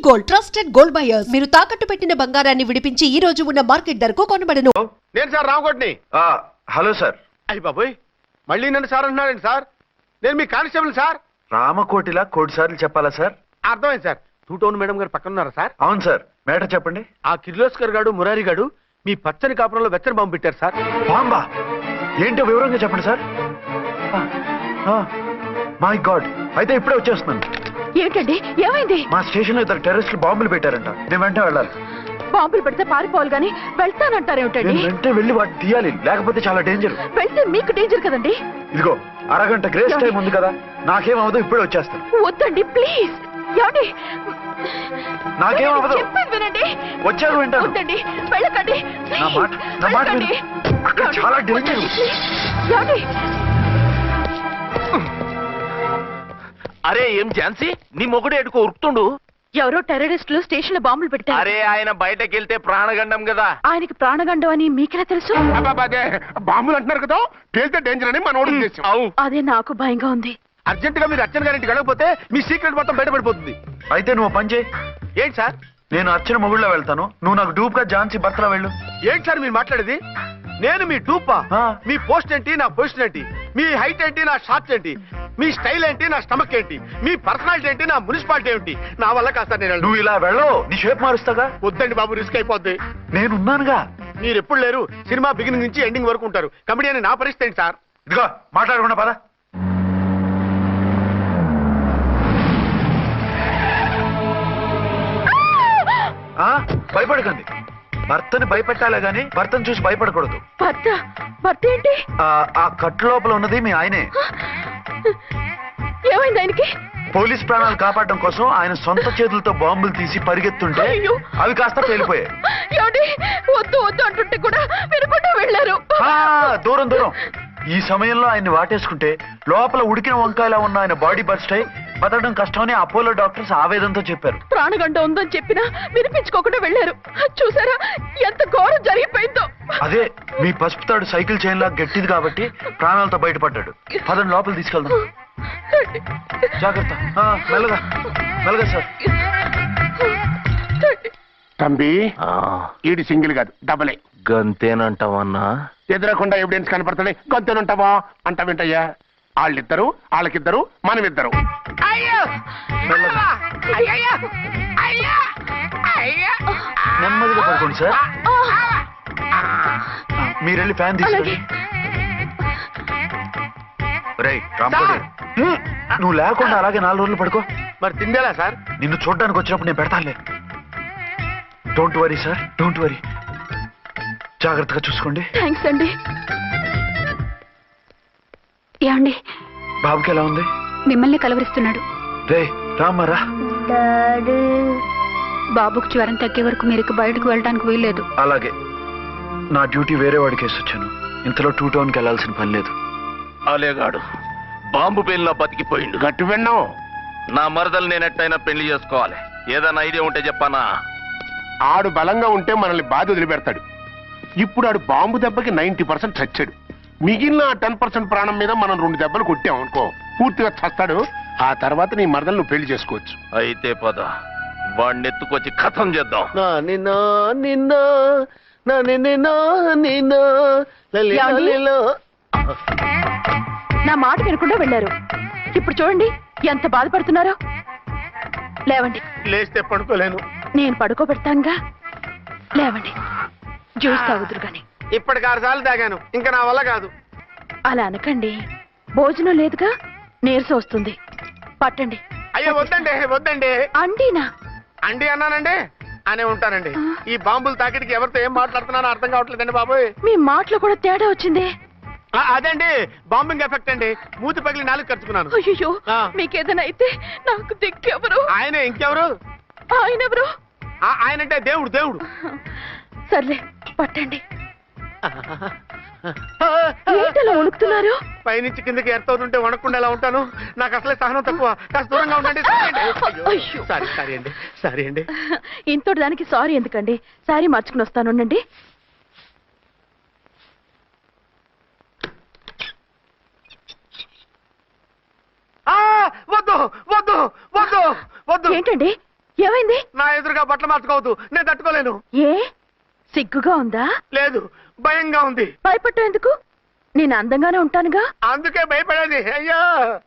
Gold trusted gold buyers మీరు తాకట్టు పెట్టిన బంగారాన్ని విడిపించి ఈ రోజు ఉన్న మార్కెట్ ధరకు కొనబడను. నేను సార్ రామకోటిని. Hello sir. అయ్యి బాబోయ్, మళ్ళీ నన్ను సార్ అంటున్నారండి సార్. నేను మీ కానిస్టేబుల్ సార్. రామకోటిలా కోటి సార్లు చెప్పాలా సార్? అర్థమైంది సార్. 2 టౌన్ మేడం గారు పక్కన ఉన్నారా సార్? అవును సార్. మేటర్ చెప్పండి. ఆ కిర్లోస్కర్ గారు మురారి గారు మీ పచ్చని కాపురంలో వెచ్చని బాంబు పెట్టారు సార్. బాంబా? ఏంటో వివరంగా చెప్పండి సార్. మై గాడ్, అయితే ఇప్పుడే వచ్చేస్తున్నాను. ఏంటండి, ఏమైంది? మా స్టేషన్ లో ఇద్దరు టెర్రరిస్టులు బాంబులు పెట్టారంట. నేను వెంటనే వెళ్ళాలి. బాంబులు పెడితే పారిపోవాలి కానీ వెళ్తానంటారేమిటండి? నేను వెంటనే వెళ్ళి వాటిని తీయాలి, లేకపోతే చాలా డేంజర్. వెళ్తే మీకు డేంజర్ కదండి. ఇదిగో అరగంట గ్రేస్ టైం ఉంది కదా, నాకేమవదు, ఇప్పుడే వచ్చేస్తాను. వద్దండి ప్లీజ్. ఏమండి, నాకేమవదు, చెప్పేది వినండి. వచ్చాను వింటాను. వద్దండి, వెళ్ళకండి. నా మాట విను. అక్కడ చాలా డేంజర్. ఏమండి, అరే ఏం ఝాన్సీ, నీ మొగుడు ఎడుకో ఉరుకుతుండు. ఎవరో టెర్రరిస్టులు స్టేషన్ లో బాంబులు పెట్టారు. అరే ఆయన బయటకెళ్తే ప్రాణగండం కదా. ఆయనకి ప్రాణగండం అని మీకెలా తెలుసు? అదే బాంబులు అంటున్నారు కదా, పేలితే డేంజర్ అని మన ఉద్దేశం. అదే నాకు భయంగా ఉంది. అర్జెంట్ గా మీరు అర్చన గారింటికి వెళ్ళకపోతే మీ సీక్రెట్ మొత్తం బయటపడిపోతుంది. అయితే నువ్వు పని చేయి. ఏంటి సార్? నేను అర్చన మొగుళ్ళో వెళ్తాను, నువ్వు నాకు డూప్ గా ఝాన్సీ భర్తలో వెళ్ళు. ఏంటి సార్ మీరు మాట్లాడేది? నేను మీ డూపా? మీ పోస్ట్ ఏంటి, నా పొజిషన్ ఏంటి? మీ హైట్ ఏంటి, నా షార్ట్స్ ఏంటి? మీ స్టైల్ ఏంటి, నా స్టమక్ ఏంటి? మీ పర్సనాలిటీ ఏంటి, నా మున్సిపాలిటీ ఏంటి? నా వల్ల కాస్త నేను నువ్వు ఇలా వెళ్ళవు, నీ షేప్ మారుస్తాగా. వద్దండి బాబు, రిస్క్ అయిపోద్ది. నేనున్నానుగా. మీరు ఎప్పుడు లేరు, సినిమా బిగినింగ్ నుంచి ఎండింగ్ వరకు ఉంటారు. కమెడియన్ నా పరిస్థితి ఏంటి సార్? ఇదిగో మాట్లాడకుండా పద. భయపడకండి. భర్తని భయపెట్టాలే గాని భర్తను చూసి భయపడకూడదు. భర్త? భర్త ఏంటి? ఆ కట్టు లోపల ఉన్నది మీ ఆయనే. ఏమైంది ఆయనకి? పోలీస్ ప్రాణాలు కాపాడడం కోసం ఆయన సొంత చేతులతో బాంబులు తీసి పరిగెత్తుంటే అవి కాస్త పేలిపోయాయి. వద్దు వద్దు అంటుంటే కూడా వినకుండా వెళ్ళారు. దూరం దూరం. ఈ సమయంలో ఆయన్ని వాటేసుకుంటే లోపల ఉడికిన వంకాయలా ఉన్న ఆయన బాడీ బర్స్ట్ అయి బతకడం కష్టమని అపోలో డాక్టర్స్ ఆవేదనతో చెప్పారు. ప్రాణగండం ఉందని చెప్పినా వినిపించుకోకుండా వెళ్ళారు. చూసారా ఎంత ఘోరం జరిగిపోయిందో. అదే మీ పసుపు తాడు సైకిల్ చైన్ లా గట్టిది కాబట్టి ప్రాణాలతో బయటపడ్డాడు. పదండి లోపల తీసుకెళ్దాం. జాగ్రత్త. మెల్లగా మెల్లగా సార్. తంబి, ఈడి సింగిల్ కాదు, డబలే. గంతేనంటావన్నా? ఎదురకుండా ఎవిడెన్స్ కనపడుతుంది, గంతేనంటావా అంటావేంటయ్యా? వాళ్ళిద్దరు, వాళ్ళకిద్దరు, మనమిద్దరు. నెమ్మదిగా పడుకోండి సార్. మీరెళ్ళి ఫ్యాన్ తీసుకోండి. రేయ్ రాంకోటి, నువ్వు లేకుండా అలాగే 4 రోజులు పడుకో. మరి తిందేలా సార్? నిన్ను చూడడానికి వచ్చినప్పుడు నేను పెడతానులే. Don't worry sir, don't worry. జాగ్రత్తగా చూసుకోండి. థ్యాంక్స్ అండి. ఏమండి, బాబుకి ఎలా ఉంది? మిమ్మల్ని కలవరిస్తున్నాడు. రే రామ్మరా. బాబుకు జ్వరం తగ్గే వరకు మీరు బయటకు వెళ్ళడానికి వీల్లేదు. అలాగే. నా డ్యూటీ వేరే వాడికి వేసి వచ్చాను. ఇంతలో 2 టౌన్కి వెళ్ళాల్సిన పని లేదు. అలేగాడు బాంబు పేలినా బతికిపోయిండు. గట్టి విన్నావు. నా మరదలు నేనెట్టయినా పెళ్లి చేసుకోవాలి. ఏదైనా ఐడియా ఉంటే చెప్పానా? ఆడు బలంగా ఉంటే మనల్ని బాధ వదిలిపెడతాడు. ఇప్పుడు ఆడు బాంబు దెబ్బకి 90% చచ్చాడు. మిగిలిన 10% ప్రాణం మీద మనం 2 దెబ్బలు కొట్టాం అనుకో, పూర్తిగా చస్తాడు. ఆ తర్వాత నీ మరదలు నువ్వు పెళ్లి చేసుకోవచ్చు. అయితే పద, వాడిని ఎత్తుకొచ్చి కథం చేద్దాం. నా మాట వినకుండా వెళ్ళారు. ఇప్పుడు చూడండి ఎంత బాధపడుతున్నారో. లేవండి. లేస్తే పడుకోలేను. నేను పడుకోబెడతానుగా. లేవండి, జ్యూస్ తాగుదురు గాని. ఇప్పటికి 6 సార్లు తాగాను, ఇంకా నా వల్ల కాదు. అలా అనకండి, భోజనం లేదుగా, నీరసం వస్తుంది. పట్టండి. అయ్యో వద్దండి, వద్దండి. అండినా? అండి అన్నానండి, అనే ఉంటానండి. ఈ బాంబులు తాకిడికి ఎవరితో ఏం మాట్లాడుతున్నానో అర్థం కావట్లేదండి బాబోయ్. మీ మాటలో కూడా తేడా వచ్చింది. అదండి బాంబింగ్ ఎఫెక్ట్ అండి. మూతి పగిలి 4 ఖర్చుకున్నాను. అయ్యో, మీకేదైనా అయితే నాకు దిక్కెవరు? ఆయన ఇంకెవరు? ఆయన ఎవరు? ఆయనంటే దేవుడు. దేవుడు. సర్లే పట్టండి. ఏంటలా వణుకుతున్నారు? పైనుంచి కిందకి ఎర్తవుతుంటే వణకుండా ఎలా ఉంటాను? నాకు అసలే సహనం తక్కువ. కాస్త దూరంగా ఉండండి. సారీ అండి. ఇంతటి దానికి సారీ ఎందుకండి? సారీ మార్చుకుని వస్తాను. ఉండండి. వద్దు వద్దు వద్దు వద్దు. ఏంటండి ఏమైంది? నా ఎదురుగా బట్టలు మార్చుకోవద్దు, నేను తట్టుకోలేను. ఏ సిగ్గుగా ఉందా? లేదు, భయంగా ఉంది. భయపట్టు ఎందుకు? నేను అందంగానే ఉంటానుగా. అందుకే భయపడేది. అయ్యో,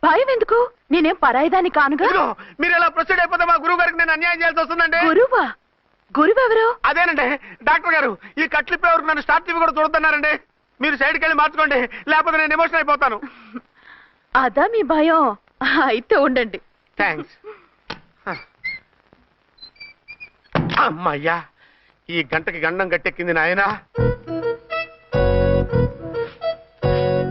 భయం ఎందుకు? నేనేం పరాయిదాన్ని కానుగా. ఇదిగో, మీరు ఎలా ప్రొసీడ్ అయిపోతే మా గురువు గారికి నేను అన్యాయం చేయాల్సి వస్తుందండి. గురువా? గురువెవరు? అదేనండి డాక్టర్ గారు, ఈ కట్లిప్పే వరకు నన్ను స్టార్ట్ టీవీ కూడా చూడొద్దన్నారండి. మీరు సైడ్కి వెళ్ళి మార్చుకోండి, లేకపోతే నేను ఎమోషన్ అయిపోతాను. అదా మీ భయం? అయితే ఉండండి. థ్యాంక్స్. అమ్మయ్యా, ఈ గంటకి గండం గట్టెక్కింది నాయనా.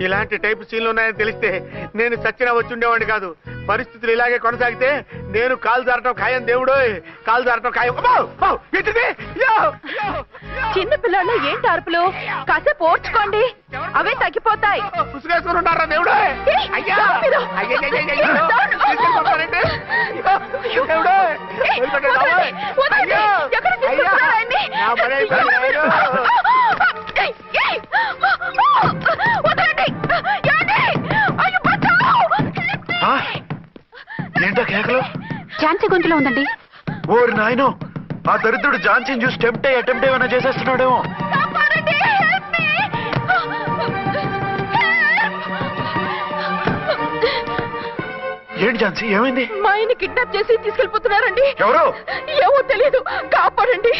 ఇలాంటి టైప్ సీన్లు ఉన్నాయని తెలిస్తే నేను సచ్చినా వచ్చి ఉండేవాడిని కాదు. పరిస్థితులు ఇలాగే కొనసాగితే నేను కాలు జారటం ఖాయం. దేవుడు, కాలు జారటం ఖాయం. చిన్న పిల్లలు ఏంటి అరుపులు? కాసేపు ఓర్చుకోండి, అవే తగ్గిపోతాయి. పుసుగేసుకుని ఉన్నారా దేవుడు? ఏంటో కేకలు? ఝాన్సీ గొంతులో ఉందండి. ఓరి నాయనో, ఆ దరిద్రుడు ఝాన్సీని చూసి అటెంప్ట్ ఏమైనా చేసేస్తున్నాడేమో. ఏంటి ఝాన్సీ, ఏమైంది? మా ఆయన కిడ్నాప్ చేసి తీసుకెళ్లిపోతున్నారండి. ఎవరు? ఏమో తెలియదు, కాపాడండి.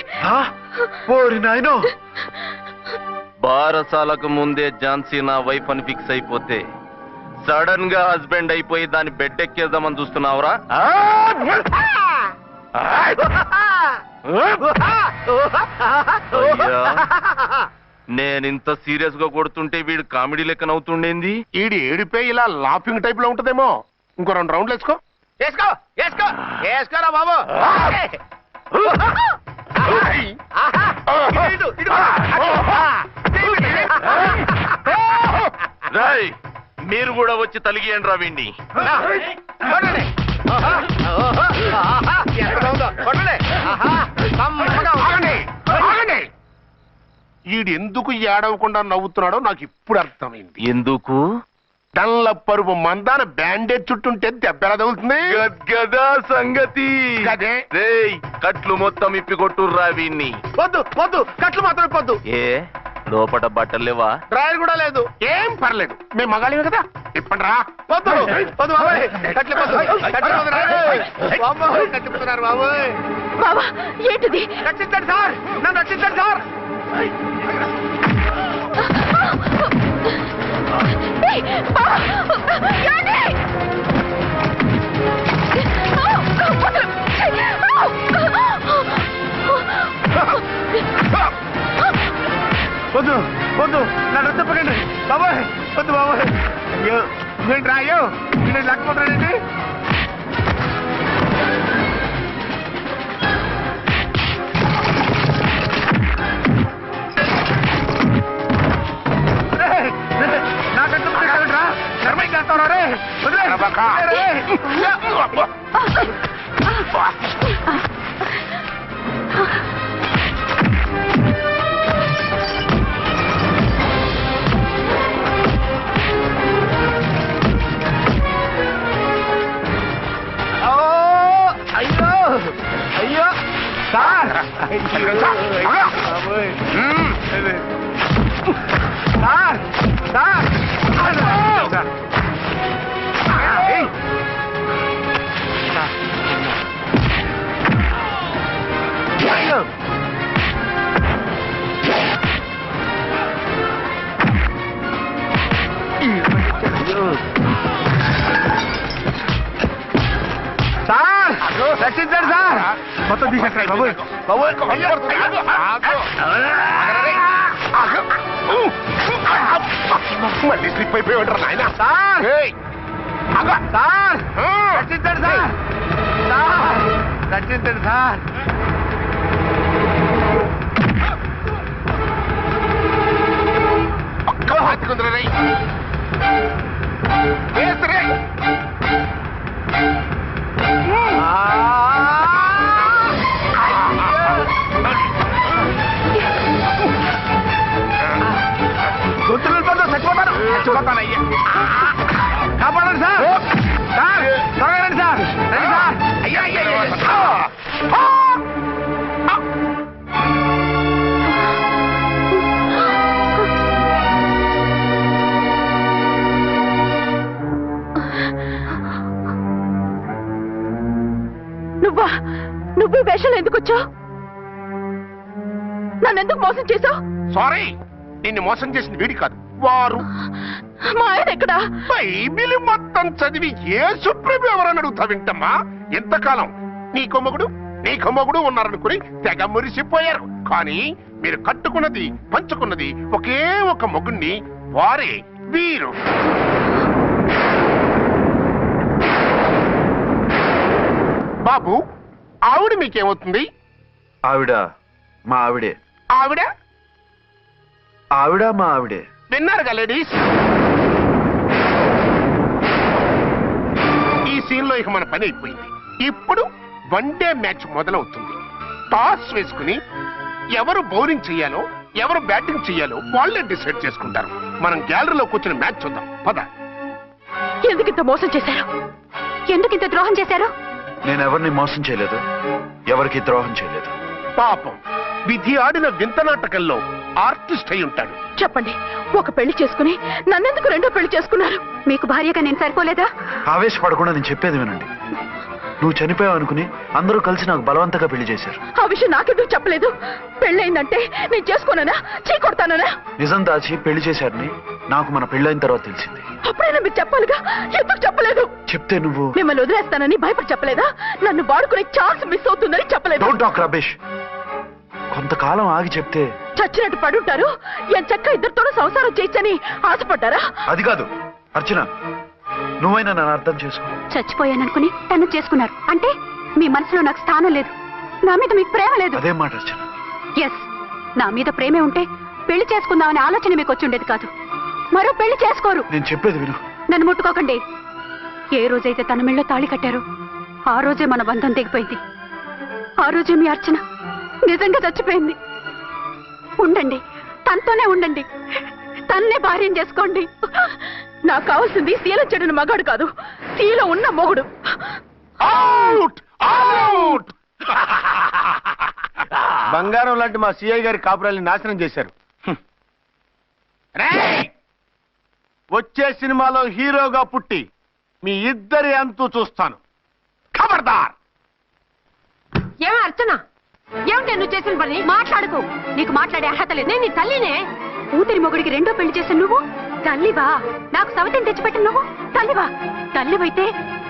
ఓరి నాయనో, బారసాలకు ముందే ఝాన్సీ నా వైఫ్ అని ఫిక్స్ అయిపోతే సడన్ గా హస్బెండ్ అయిపోయి దాన్ని బెడ్ ఎక్కేద్దామని చూస్తున్నావురా? నేనింత సీరియస్ గా కొడుతుంటే వీడు కామెడీ లెక్క నవ్వుతుండేంది? ఈడి ఏడిపే ఇలా లాఫింగ్ టైప్ లో ఉంటదేమో. ఇంకో 2 రౌండ్లు వేసుకో. వేసుకో వేసుకో వేసుకోరా బాబు. రాయ్, మీరు కూడా వచ్చి తలిగియండి రా వీణ్ణి. ఈడు ఎందుకు ఏడవకుండా నవ్వుతున్నాడో నాకు ఇప్పుడు అర్థమైంది. ఎందుకు? డల్ల పరుపు మందాన బ్యాండేజ్ చుట్టుంటే దెబ్బ ఎలా తగులుతుంది? గదా సంగతి. అదే రేయ్, కట్లు మొత్తం ఇప్పి కొట్టుర్రా వీణ్ణి. వద్దు వద్దు, కట్లు మాత్రం ఇప్పొద్దు. ఏ లోపట బట్టలు లేవా? డ్రాయర్ కూడా లేదు. ఏం పర్లేదు, మేము మగాళివే కదా. ఇప్పండి రా. వద్దు వద్దు బాబాయ్, కట్లు ఇప్పొద్దు. కట్లు ఇప్పొద్దు రాయ్. బాబోయ్, కట్లు ఇప్పుతున్నారు బాబోయ్. బాబా, ఏంటిది? రక్షించండి సార్, నన్ను రక్షించండి సార్. వద్దు వద్దు, నన్ను చెప్పకండి బాబాయ్. వద్దు బాబాయ్. అయ్యో ఏంటి రా, అయ్యో నేను లేకపోతానండి. నాకంటే రా, ధర్మం చేస్తావు రే. అయ్యో అయ్యో సార్, సార్ సార్ సార్ రక్షించండి సార్. మొత్తం తీసేస్తాయి బాబు. మళ్ళీ స్లిప్ అయిపోయాడు నాయన. సార్ సార్ రక్షించండి సార్. సార్ రక్షించండి సార్. ఒక్క హాతికుందర రై. గుర్తులు చచ్చిపోతాను చచ్చిపోతాను. అయ్యా కాపాడండి సార్. సార్ త్వరగా రండి సార్. రండి సార్. అయ్యా అయ్యా నువ్వు వేషాలు ఎందుకు వచ్చావు? నన్నెందుకు మోసం చేశావు? సారీ, నిన్ను మోసం చేసింది వీడి కాదు, వారు. మా ఆయన ఎక్కడా? బైబిల్ మొత్తం చదివి ఏ సుప్రీం ఎవరని అడుగుతా వింటమ్మా. ఎంతకాలం నీకో మొగుడు ఉన్నారనుకుని తెగ మురిసిపోయారు. కానీ మీరు కట్టుకున్నది పంచుకున్నది ఒకే ఒక మొగుణ్ణి, వారే వీరు. బాబు, ఆవిడ మీకేమవుతుంది? ఆవిడ మా ఆవిడే. ఆవిడ ఆవిడ మా ఆవిడే. విన్నారుగా లేడీస్? ఈ సీన్ లో ఇక మన పని అయిపోయింది. ఇప్పుడు వన్ డే మ్యాచ్ మొదలవుతుంది. టాస్ వేసుకుని ఎవరు బౌలింగ్ చెయ్యాలో ఎవరు బ్యాటింగ్ చెయ్యాలో వాళ్ళే డిసైడ్ చేసుకుంటారు. మనం గ్యాలరీలో కూర్చుని మ్యాచ్ చూద్దాం, పద. ఎందుకింత మోసం చేశారు? ఎందుకింత ద్రోహం చేశారు? నేను ఎవరిని మోసం చేయలేదు, ఎవరికి ద్రోహం చేయలేదు. పాపం, విధి ఆడిన వింత నాటకంలో ఆర్టిస్ట్ అయి ఉంటాడు. చెప్పండి, ఒక పెళ్లి చేసుకుని నన్నెందుకు రెండో పెళ్లి చేసుకున్నారు? మీకు భార్యగా నేను సరిపోలేదా? ఆవేశపడకుండా నేను చెప్పేది వినండి. నువ్వు చనిపోయావు అనుకుని అందరూ కలిసి నాకు బలవంతంగా పెళ్లి చేశారు. ఆ విషయం నాకెందుకు చెప్పలేదు? పెళ్ళయిందంటే నేను చేసుకోనన్నా, చీకొడతానన్నా? నిజం దాచి పెళ్లి చేశారని నాకు మన పెళ్ళైన తర్వాత తెలిసింది. అప్పుడైనా మీరు చెప్పాలిగా, ఎందుకు చెప్పలేదు? చెప్తే నువ్వు మిమ్మల్ని వదిలేస్తానని భయపడి చెప్పలేదా? నన్ను వాడుకునే ఛాన్స్ మిస్ అవుతుందని చెప్పలేదు? Don't talk రబేష్. కొంతకాలం ఆగి చెప్తే చచ్చినట్టు పడుంటారు. ఎంచక్క ఇద్దరితోనూ సంసారం చేయొచ్చని ఆశపడ్డారా? అది కాదు అర్చన, నువ్వైనా నన్ను అర్థం చేసుకో. చచ్చిపోయాననుకుని తను చేసుకున్నారు అంటే మీ మనసులో నాకు స్థానం లేదు, నా మీద మీకు ప్రేమ లేదు. అదే మాట అర్చన. ఎస్, నా మీద ప్రేమే ఉంటే పెళ్లి చేసుకుందామనే ఆలోచన మీకు వచ్చి ఉండేది కాదు. మరో పెళ్లి చేసుకోరు. నేను చెప్పేది విను. నన్ను ముట్టుకోకండి. ఏ రోజైతే తన మెళ్ళో తాళి కట్టారో ఆ రోజే మన బంధం తెగిపోయింది. ఆ రోజే మీ అర్చన నిజంగా చచ్చిపోయింది. ఉండండి, తనతోనే ఉండండి, తన్నే భార్యం చేసుకోండి. నాకు కావాల్సింది శీల చెడిన మగాడు కాదు, శీల ఉన్న మొగుడు. Out out. బంగారం లాంటి మా సిఐ గారి కాపురాల్ని నాశనం చేశారు. రేయ్! వచ్చే సినిమాలో హీరోగా పుట్టి మీ ఇద్దరి అంతు చూస్తాను. ఖబర్దార్! ఏమో అర్చన, ఏమిటి నువ్వు చేసిన పని? మాట్లాడుకో, నీకు మాట్లాడే అర్హత లేదు. నేను నీ తల్లినే. కూతురి మొగుడికి రెండో పెళ్లి చేసిన నువ్వు తల్లివా? నాకు సవతిని తెచ్చిపెట్టిన నువ్వు తల్లివా? తల్లివైతే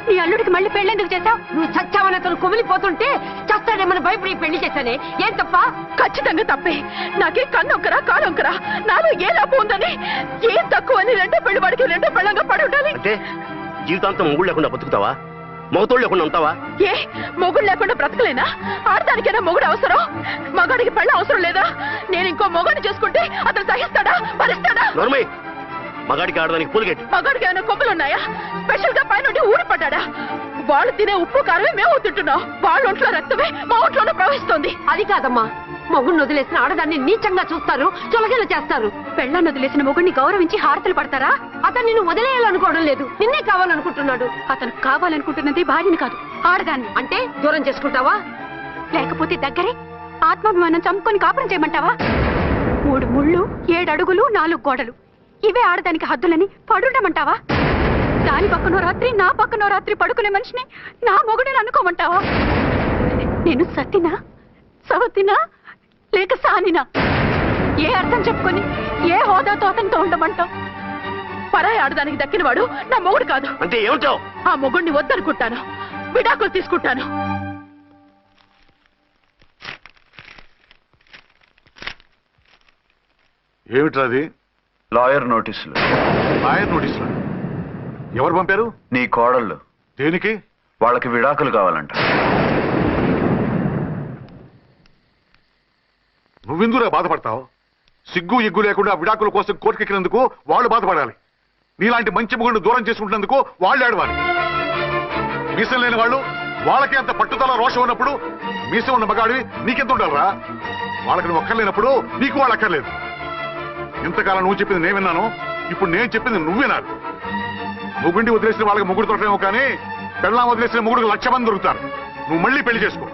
నీ అల్లుడికి మళ్ళీ పెళ్ళెందుకు చేశావు? నువ్వు చచ్చావని అతను కుమిలిపోతుంటే చస్తాడేమని భయపడి పెళ్లి చేశానే. ఏం తప్ప? ఖచ్చితంగా తప్పే. నాకే కన్నొక్కరా కానొక్కరా, నాలో ఏ లాభం ఉందని, ఏం తక్కువ అని రెండో పెళ్లి వాడికి రెండో పెళ్ళంగా పడి ఉండాలి. అంటే జీవితాంతం మొగుడు లేకుండా బతుకుతావా? మొగతోడు లేకుండా ఉంటావా? ఏ మొగుడు లేకుండా బ్రతకలేనా? ఆడదానికైనా మొగుడు అవసరం, మగాడికి పెళ్ళ అవసరం లేదా? నేను ఇంకో మొగాడిని చేసుకుంటే అతను సహిస్తాడా, భరిస్తాడా? నోర్మై, మగాడికి ఆడదానికి పూలిగెట్టు. మగాడికి ఏమైనా కొమ్ములున్నాయా? స్పెషల్ గా పైనుండి ఊడి పడ్డాడా? వాళ్ళు తినే ఉప్పు కారమే మేము తింటున్నాం. వాళ్ళ ఒంట్లో రక్తమే మా ఒంట్లోనే ప్రవహిస్తోంది. అది కాదమ్మా, మొగుడిని వదిలేసిన ఆడదాన్ని నీచంగా చూస్తారు, చులకన చేస్తారు. పెళ్ళాన్ని వదిలేసిన మొగుడిని గౌరవించి హారతలు పడతారా? అతన్ని నువ్వు వదిలేయాలనుకోవడం లేదు, నిన్నే కావాలనుకుంటున్నాడు. అతను కావాలనుకుంటున్నది భార్యని కాదు, ఆడదాన్ని. అంటే దూరం చేసుకుంటావా? లేకపోతే దగ్గరే ఆత్మాభిమానం చంపుకొని కాపురం చేయమంటావా? 3 ముళ్ళు 7 అడుగులు 4 గోడలు, ఇవే ఆడదానికి హద్దులని పడుండమంటావా? దాని పక్కనో రాత్రి నా పక్కనో రాత్రి పడుకునే మనిషిని నా మొగుడని అనుకోమంటావా? నేను సతినా, సవతినా, లేక సానినా? ఏ అర్థం చెప్పుకొని ఏ హోదాతో అతనితో ఉండమంటావు? పరాయి ఆడదానికి దక్కినవాడు నా మొగుడు కాదు. అంటే ఏమంటావు? ఆ మొగుడిని వద్దనుకుంటాను, విడాకులు తీసుకుంటాను. ఏమిట్రాది? లాయర్ నోటీసులు. లాయర్ నోటీసులు ఎవరు పంపారు? నీ కోడళ్ళు. దేనికి? వాళ్ళకి విడాకులు కావాలంట. నువ్వెందుకురా బాధపడతావు? సిగ్గు ఎగ్గు లేకుండా విడాకుల కోసం కోర్టుకెక్కినందుకు వాళ్ళు బాధపడాలి. నీలాంటి మంచి మొగుడిని దూరం చేసుకుంటున్నందుకు వాళ్ళు ఏడవాలి. మీసం లేని వాళ్ళు, వాళ్ళకి అంత పట్టుదల రోషం ఉన్నప్పుడు మీసం ఉన్న మగాడివి నీకెంత ఉండాలరా? వాళ్ళకి నువ్వు అక్కర్లేనప్పుడు నీకు వాళ్ళు అక్కర్లేదు. ఇంతకాలం నువ్వు చెప్పింది నేను విన్నాను, ఇప్పుడు నేను చెప్పింది నువ్వు వినాలి. మొగుడిని వదిలేసిన వాళ్ళకి మొగుడు దొరకలేమో కానీ పెళ్ళాం వదిలేసిన మొగుడికి 1,00,000 మంది దొరుకుతారు. నువ్వు మళ్ళీ పెళ్లి చేసుకో.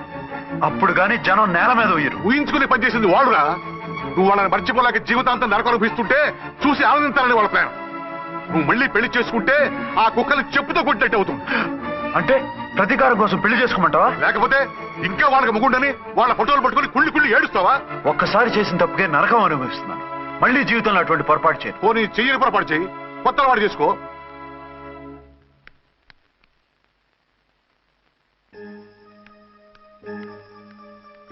అప్పుడు గాని జనం నేల మీద ఉయ్యరు. ఊహించుకుని పనిచేసింది వాడురా. నువ్వు వాళ్ళని మర్చిపోలేక జీవితాంతం నరకనుభవిస్తుంటే చూసి ఆనందించాలని వాళ్ళ ప్లాన్. నువ్వు మళ్ళీ పెళ్లి చేసుకుంటే ఆ కుక్కలు చెప్పుతో కొట్టినట్టు అవుతుంది. అంటే ప్రతీకారం కోసం పెళ్లి చేసుకోమంటావా? లేకపోతే ఇంకా వాళ్ళకి మొగుండని వాళ్ళ ఫోటోలు పట్టుకుని కుళ్ళి ఏడుస్తావా? ఒక్కసారి చేసిన తప్పుకే నరకం అనుభవిస్తున్నాను. మళ్ళీ జీవితంలో అటువంటి పొరపాటు చేయను. పోనీ చెయ్యని పొరపాటు చెయ్యి, కొత్త వాడు చేసుకో.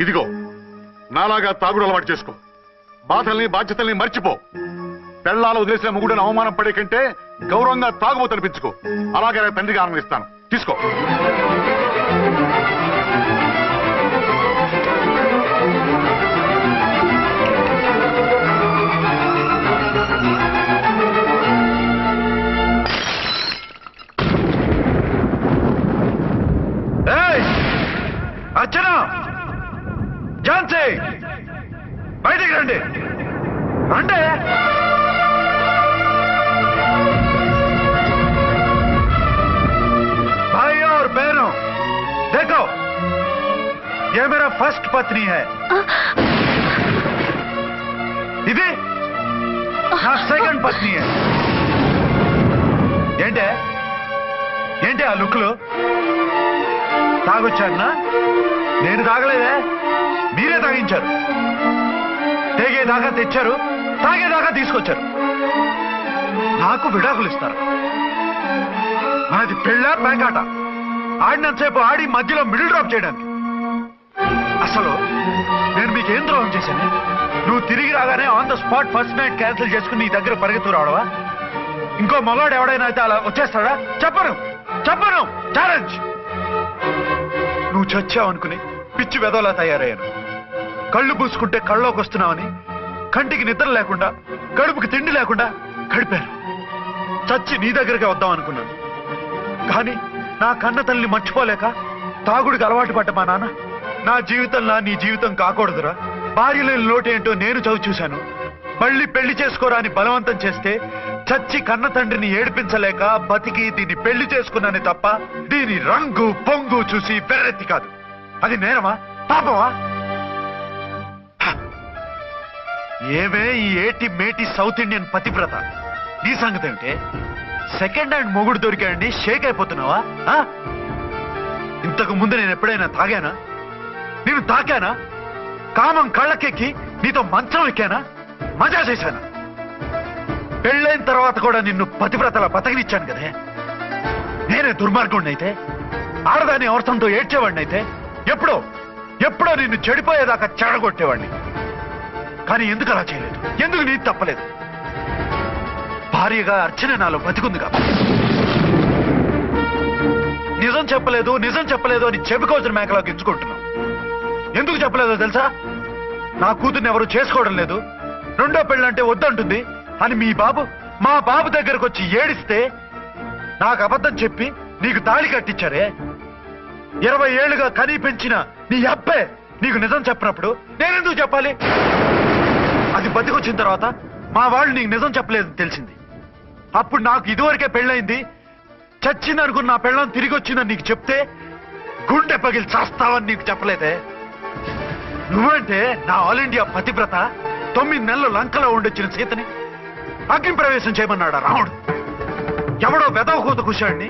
ఇదిగో నాలాగా తాగుడు అలవాటు చేసుకో. బాధల్ని బాధ్యతల్ని మర్చిపో. పెళ్ళాలు వదిలేసిన మొగుడని అవమానం పడే కంటే గౌరవంగా తాగుబోతు అనిపించుకో. అలాగే తండ్రిగా ఆనందిస్తాను. తీసుకో. అర్చన, ఝాన్సీ, బయటికి రండి. అంటే भाई और बहनों, देखो ये मेरा फर्स्ट पत्नी है. ఇది నా సెకండ్ పత్ని. ఏంటి ఆ లుక్లు? తాగొచ్చానా? నేను తాగలేదే, మీరే తాగించారు. తెగేదాకా తెచ్చారు, తాగేదాకా తీసుకొచ్చారు. నాకు విడాకులు ఇస్తారు. మనది పెళ్ళా పేకాట? ఆడినంతసేపు ఆడి మధ్యలో మిడిల్ డ్రాప్ చేయడానికి. అసలు నేను మీకేం ద్రోహం చేశాను? నువ్వు తిరిగి రాగానే on the spot first night cancel చేసుకుని నీ దగ్గర పరిగెత్తు రావడవా? ఇంకో మగాడు ఎవడైనా అయితే అలా వచ్చేస్తాడా? చెప్పను. ఛాలెంజ్. నువ్వు చచ్చావనుకుని పిచ్చి వెదవలా తయారయ్యాను. కళ్ళు పూసుకుంటే కళ్ళలోకి వస్తున్నావని కంటికి నిద్ర లేకుండా, కడుపుకి తిండి లేకుండా గడిపాను. చచ్చి నీ దగ్గరికి వద్దాం అనుకున్నాను. కానీ నా కన్న తల్లిని మర్చిపోలేక తాగుడికి అలవాటు పడ్డ మా నాన్న, నా జీవితంలా నీ జీవితం కాకూడదురా, భార్య లేని లోటేంటో నేను చవి చూశాను, మళ్ళీ పెళ్లి చేసుకోరా అని బలవంతం చేస్తే చచ్చి కన్న తండ్రిని ఏడిపించలేక బతికి దీన్ని పెళ్లి చేసుకున్నానే తప్ప దీని రంగు పొంగు చూసి వెర్రెత్తి కాదు. అది నేరమా? పాపమా? ఏమే ఈ ఏటి మేటి సౌత్ ఇండియన్ పతివ్రత, నీ సంగతి ఏమిటే? సెకండ్ హ్యాండ్ మొగుడు దొరికాయండి షేక్ అయిపోతున్నావా? ఇంతకు ముందు నేను ఎప్పుడైనా తాగానా? నేను తాకానా? కామం కళ్ళకెక్కి నీతో మంచం ఎక్కానా? మజా చేశానా? పెళ్ళైన తర్వాత కూడా నిన్ను పతివ్రతలా బతకనిచ్చాను కదే. నేనే దుర్మార్గుడిని అయితే, ఆడదాని అవసరంతో ఏడ్చేవాడిని అయితే, ఎప్పుడో నిన్ను చెడిపోయేదాకా చెడగొట్టేవాడిని. కానీ ఎందుకు అలా చేయలేదు? ఎందుకు నీది తప్పలేదు? భార్యగా అర్చన నాలో బతికుంది కాబట్టి. నిజం చెప్పలేదు అని చెప్పుకోవచ్చిన మేకలా గించుకుంటున్నావు. ఎందుకు చెప్పలేదో తెలుసా? నా కూతుర్ని ఎవరు చేసుకోవడం లేదు, రెండో పెళ్ళంటే వద్దంటుంది అని మా బాబు దగ్గరకు వచ్చి ఏడిస్తే నాకు అబద్ధం చెప్పి నీకు తాళి కట్టించారే. 20 ఏళ్లుగా కనీ పెంచిన నీ అబ్బే నీకు నిజం చెప్పినప్పుడు నేనెందుకు చెప్పాలి? అది బతికొచ్చిన తర్వాత మా వాళ్ళు నీకు నిజం చెప్పలేదని తెలిసింది. అప్పుడు నాకు ఇదివరకే పెళ్ళయింది, చచ్చింది అనుకున్న నా పెళ్ళం తిరిగి వచ్చిందని నీకు చెప్తే గుండె పగిలి చేస్తావని నీకు చెప్పలేదే. నువ్వంటే నా ఆల్ ఇండియా పతివ్రత 9 నెలలు లంకలో ఉండొచ్చిన సీతని అగ్ని ప్రవేశం చేయమన్నాడా రాముడు? ఎవడో వెదవ కూత కుషాడిని,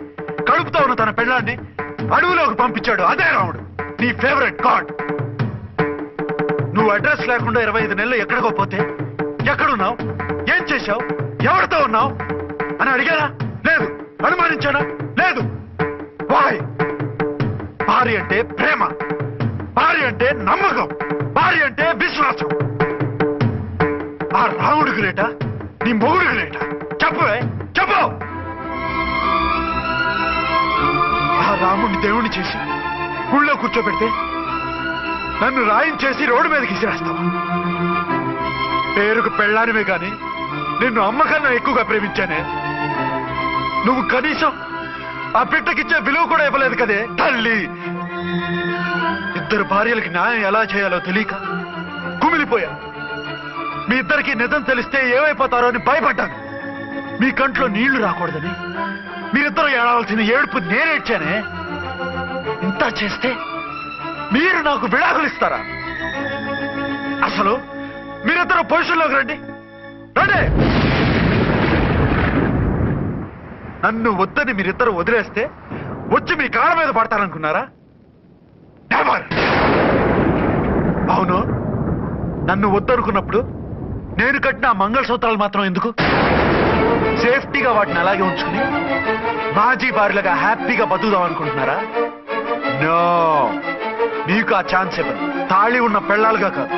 కడుపుతో ఉన్న తన పెళ్ళాన్ని అడవిలోకి పంపించాడు. అదే రాముడు, నీ ఫేవరెట్ గాడ్. నువ్వు అడ్రస్ లేకుండా 25 నెలలు ఎక్కడికో పోతే ఎక్కడున్నావు, ఏం చేశావు, ఎవరితో ఉన్నావు అని అడిగానా? లేదు. అనుమానించానా? లేదు. వాయ్? భార్య అంటే ప్రేమ, భార్య అంటే నమ్మకం, భార్య అంటే విశ్వాసం. ఆ రాముడు గ్రేటా, నీ మొగుడు గ్రేటా? చెప్పు. ఆ రాముడిని దేవుణ్ణి చేసి గుళ్ళో కూర్చోబెడితే నన్ను రాయించేసి రోడ్డు మీదకి ఇసిరేస్తావా? పేరుకు పెళ్ళానివే గాని నిన్ను అమ్మకన్నా ఎక్కువగా ప్రేమించానే. నువ్వు కనీసం ఆ బిడ్డకిచ్చే విలువ కూడా ఇవ్వలేదు కదే తల్లి. 2 భార్యలకి న్యాయం ఎలా చేయాలో తెలియక కుమిలిపోయా. మీ ఇద్దరికి నిజం తెలిస్తే ఏమైపోతారో అని భయపడ్డాను. మీ కంట్లో నీళ్లు రాకూడదని మీరిద్దరూ ఏడవలసిన ఏడుపు నేనేడ్చానే. ఇంత చేస్తే మీరు నాకు విడాకులు ఇస్తారా? అసలు మీరిద్దరూ పొజిషన్లోకి రండి. నన్ను వద్దని మీరిద్దరు వదిలేస్తే వచ్చి మీ కాళ్ళ మీద పడతారనుకున్నారా? నెవర్. అవును, నన్ను వద్దనుకున్నప్పుడు నేను కట్టిన ఆ మంగళసూత్రాలు మాత్రం ఎందుకు? సేఫ్టీగా వాటిని అలాగే ఉంచుకుని మాజీ భార్యలుగా హ్యాపీగా బతుకుదాం అనుకుంటున్నారా? నో, మీకు ఆ ఛాన్స్ ఇవ్వను. తాళి ఉన్న పెళ్ళాలుగా కాదు,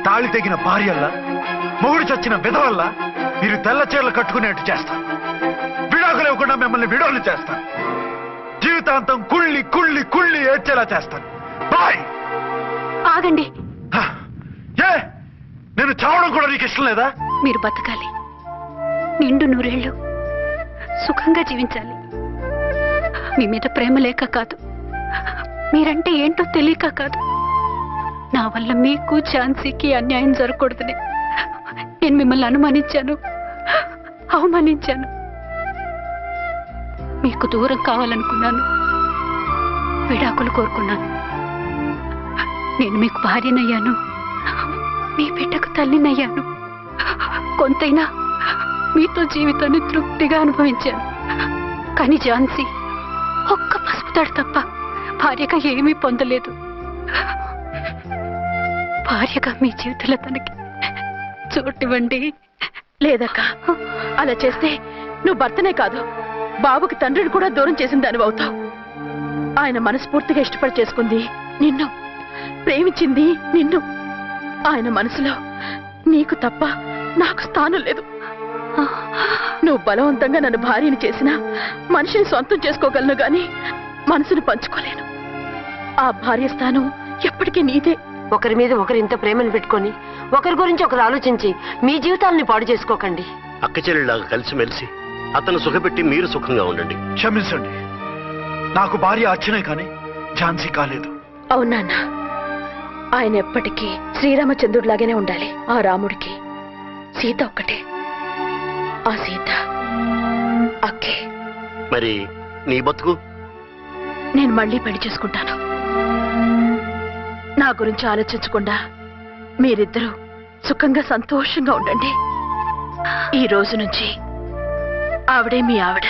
తాళి తెగిన భార్యల్లా, మొగుడు చచ్చిన విధవల్లా మీరు తెల్ల చీరలు కట్టుకునేట్టు చేస్తాను. విడాకులు ఇవ్వకుండా మిమ్మల్ని విడోలు చేస్తాను. జీవితాంతం కుళ్ళి కుళ్ళి కుళ్ళి ఏడ్చేలా చేస్తాను. బాయ్. ఆగండి. ఏ, నేను చావడం కూడా నీకు ఇష్టం లేదా? మీరు బతకాలి, నిండు నూరేళ్లు సుఖంగా జీవించాలి. మీ మీద ప్రేమ లేక కాదు, మీరంటే ఏంటో తెలియక కాదు. నా వల్ల మీకు ఝాన్సీకి అన్యాయం జరగకూడదని నేను మిమ్మల్ని అనుమానించాను, అవమానించాను. మీకు దూరం కావాలనుకున్నాను, విడాకులు కోరుకున్నాను. నేను మీకు భార్యనయ్యాను, మీ బిడ్డకు తల్లినయ్యాను. కొంతైనా మీతో జీవితాన్ని తృప్తిగా అనుభవించాను. కానీ ఝాన్సీ ఒక్క పసుపుతాడు తప్ప భార్యగా ఏమీ పొందలేదు. భార్యగా మీ జీవితంలో తనకి చోటివ్వండి. లేదక్క, అలా చేస్తే నువ్వు భర్తనే కాదు, బాబుకి తండ్రిని కూడా దూరం చేసిన దానివి అవుతావు. ఆయన మనస్ఫూర్తిగా ఇష్టపడి చేసుకుంది నిన్ను, ప్రేమించింది నిన్ను. ఆయన మనసులో నీకు తప్ప నాకు స్థానం లేదు. నువ్వు బలవంతంగా నన్ను భార్యని చేసినా మనిషిని సొంతం చేసుకోగలను గాని మనసును పంచుకోలేను. ఆ భార్య స్థానం ఎప్పటికీ నీదే. ఒకరి మీద ఒకరు ఇంత ప్రేమను పెట్టుకొని ఒకరి గురించి ఒకరు ఆలోచించి మీ జీవితాలని పాడు చేసుకోకండి. అక్క చెల్లెళ్ళలాగా కలిసిమెలిసి అతను సుఖపెట్టి మీరు సుఖంగా ఉండండి. క్షమించండి, నాకు భార్య అర్చనే కానీ ఝాన్సీ కాలేదు. అవునా? ఆయన ఎప్పటికీ శ్రీరామచంద్రుడిలాగానే ఉండాలి. ఆ రాముడికి సీత ఒక్కటే, ఆ సీత అక్కే. మరి నీ బతుకు? నేను మళ్ళీ పెళ్లి చేసుకుంటాను. నా గురించి ఆలోచించకుండా మీరిద్దరూ సుఖంగా సంతోషంగా ఉండండి. ఈ రోజు నుంచి ఆవిడే మీ ఆవిడ.